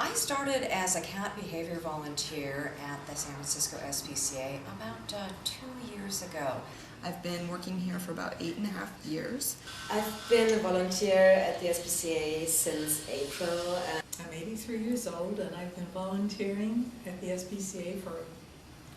I started as a cat behavior volunteer at the San Francisco SPCA about 2 years ago. I've been working here for about 8.5 years. I've been a volunteer at the SPCA since April. I'm 83 years old and I've been volunteering at the SPCA for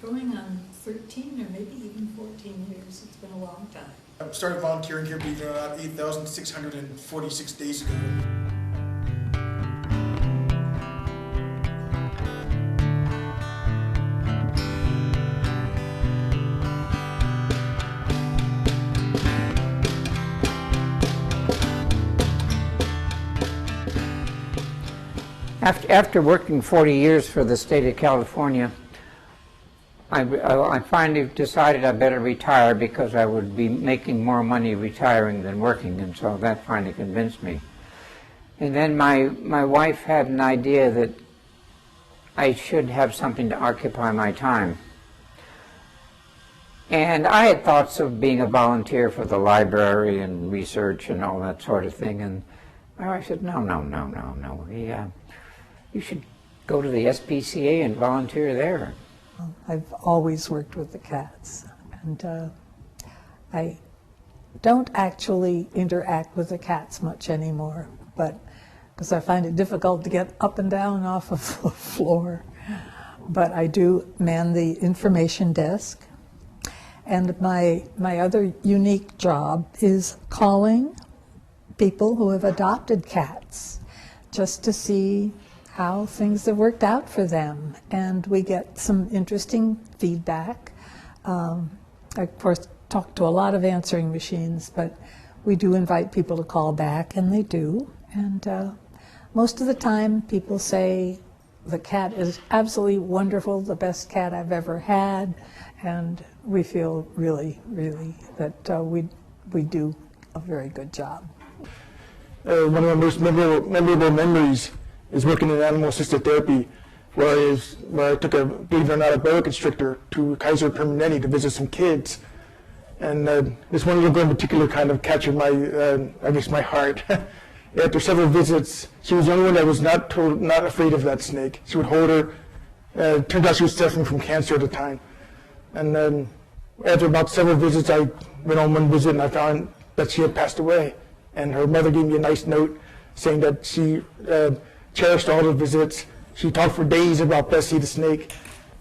going on 13 or maybe even 14 years. It's been a long time. I started volunteering here about 8,646 days ago. After working 40 years for the state of California, I finally decided I better retire because I would be making more money retiring than working, and so that finally convinced me. And then my wife had an idea that I should have something to occupy my time. And I had thoughts of being a volunteer for the library and research and all that sort of thing, and my wife said, no. You should go to the SPCA and volunteer there. I've always worked with the cats, and I don't actually interact with the cats much anymore, but because I find it difficult to get up and down off of the floor. But I do man the information desk, and my other unique job is calling people who have adopted cats just to see how things have worked out for them, and we get some interesting feedback. I, of course, talk to a lot of answering machines, but we do invite people to call back, and they do. And most of the time, people say the cat is absolutely wonderful, the best cat I've ever had, and we feel really, really that we do a very good job. One of my most memorable memories is working in animal-assisted therapy, where I took a, believe it or not, a boa constrictor to Kaiser Permanente to visit some kids. And this one little girl in particular kind of captured my, I guess, my heart. After several visits, she was the only one that was not afraid of that snake. She would hold her. It turned out she was suffering from cancer at the time. And then after about several visits, I went on one visit and I found that she had passed away. And her mother gave me a nice note saying that she cherished all the visits. She talked for days about Bessie the snake,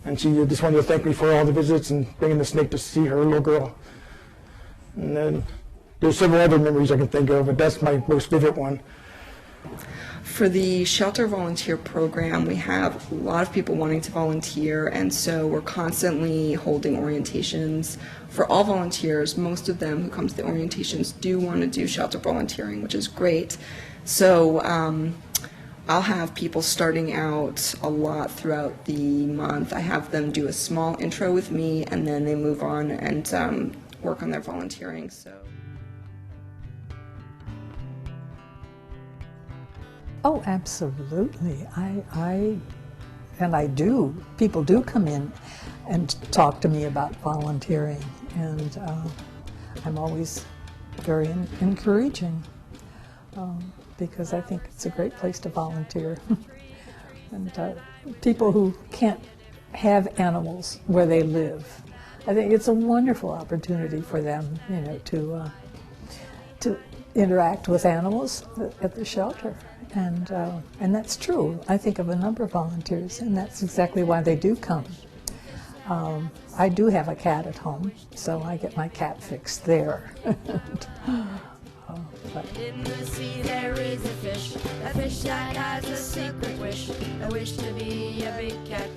and she just wanted to thank me for all the visits and bringing the snake to see her little girl. And then there's several other memories I can think of, but that's my most vivid one. For the shelter volunteer program, we have a lot of people wanting to volunteer, and so we're constantly holding orientations for all volunteers. Most of them who come to the orientations do want to do shelter volunteering, which is great. So I'll have people starting out a lot throughout the month. I have them do a small intro with me, and then they move on and work on their volunteering. So. Oh, absolutely. I do. People do come in and talk to me about volunteering, and I'm always very encouraging because I think it's a great place to volunteer. And people who can't have animals where they live, I think it's a wonderful opportunity for them, you know, to interact with animals at the shelter. And that's true. I think of a number of volunteers, and that's exactly why they do come. I do have a cat at home, so I get my cat fix there. In the sea there is a fish that has a secret wish, a wish to be a big cat.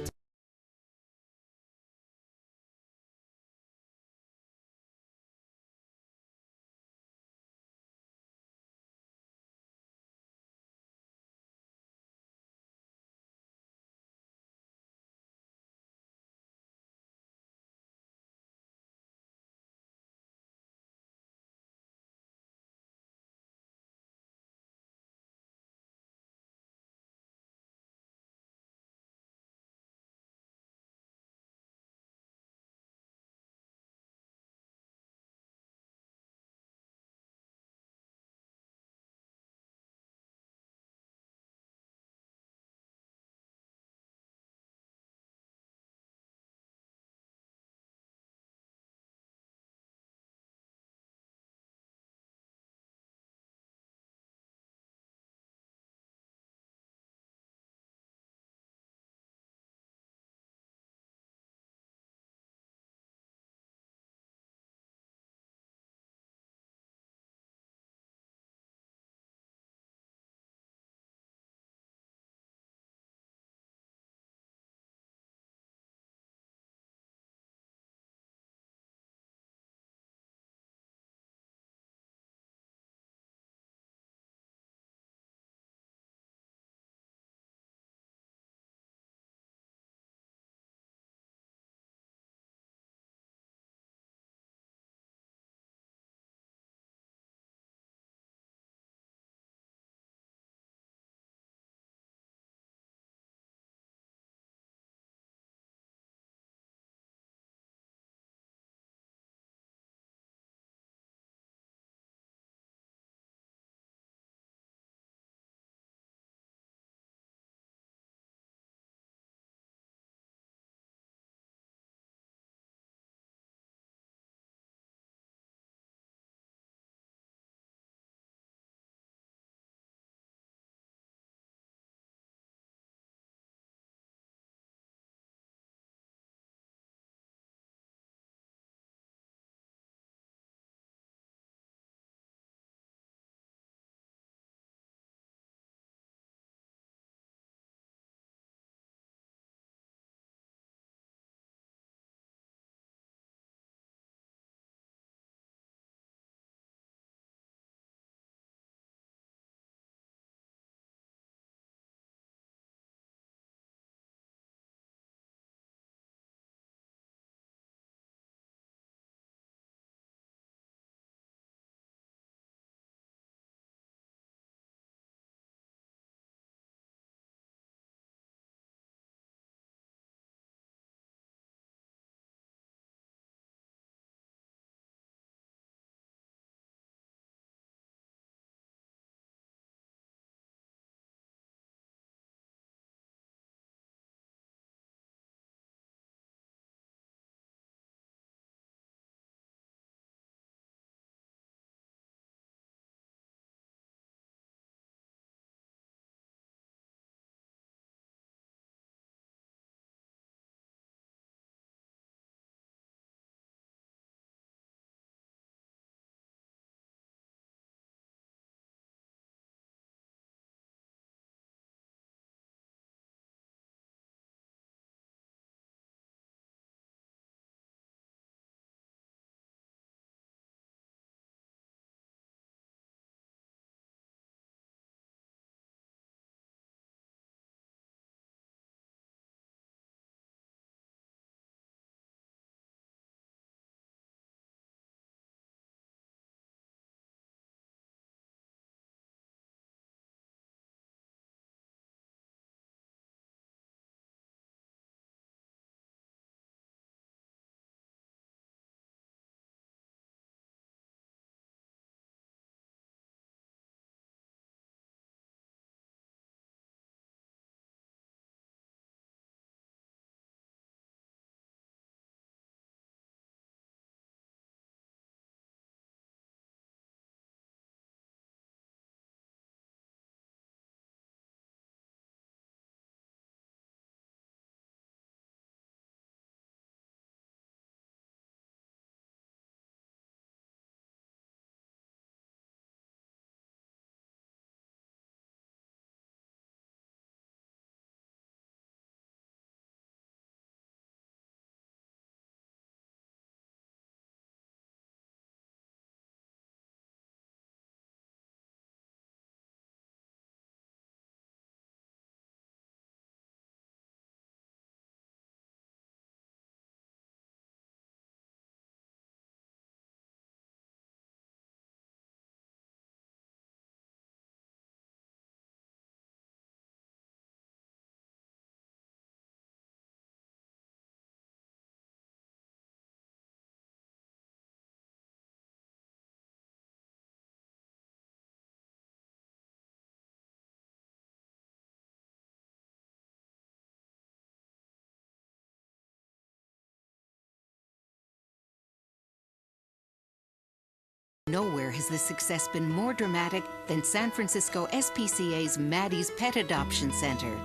Nowhere has this success been more dramatic than San Francisco SPCA's Maddie's Pet Adoption Center.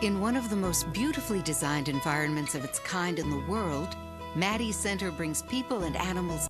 In one of the most beautifully designed environments of its kind in the world, Maddie's Center brings people and animals